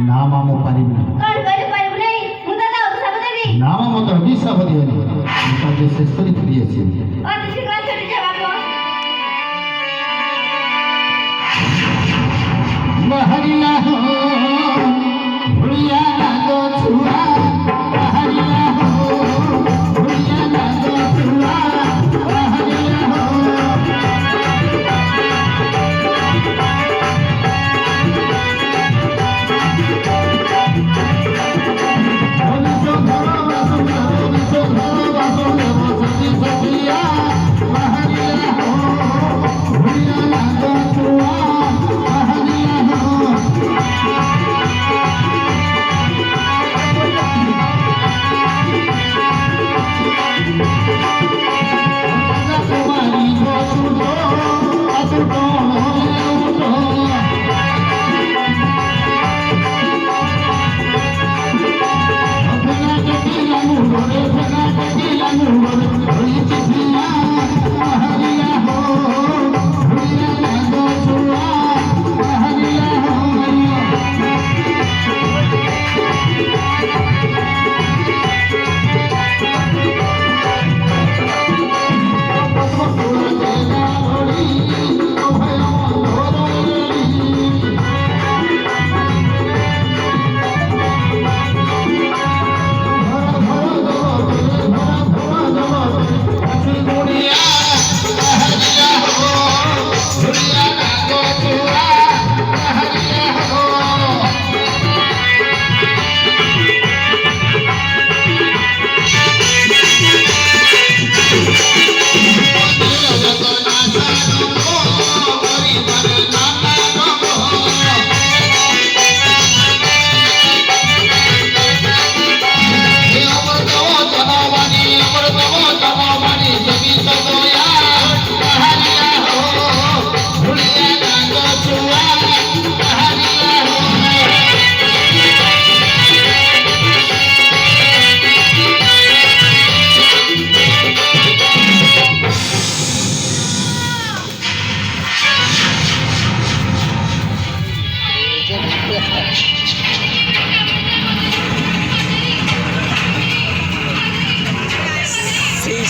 ନା ମା ମୁଁ ପାରିବି ନାହିଁ। କଣ କରି ପାରିବୁ ନାହିଁ? ମୁଁ ତତେ ଅଭିଶାପ ଦେବି। ନା ମା ମୋତେ ଅଭିଶାପ ଦିଅନି। ମୁଁ କାର୍ଯ୍ୟ ଶେଷ କରି ଫେରି ଆସିବି। ଅତି ଶୀଘ୍ର ଛୁଟି ଯା ବାପ। ବାହାରିଲା ହୋ ଭୁଳିଆ ରାଗ ଛୁଆ, ବାହାରିଲା ହୋ ଭୁଳିଆ ରାଗ ଛୁଆ, ବାହାରିଲା ହୋ।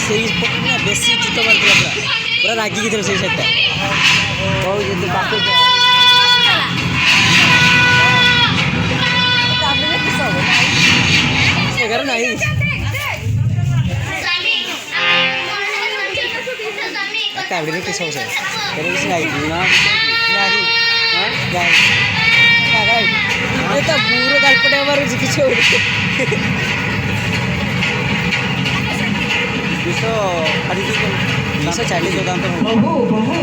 ସେଇ ପଟେ ବେଶୀ ଚିତ ମାରିଥିଲା ପୁରା ରାଗିକି ଥିଲା ସେଇ ସାଇଡ଼ଟା କହୁଛି ତୁ ପାଖକୁ ଏଗାର ନାହିଁ କାବଡ଼ିରେ କିସ ହବ କିଛି ନାହିଁ ତା ବୁର ଗାଲପଟେ ମାରୁଛି କିଛି ହଉନି 240 बहु बहु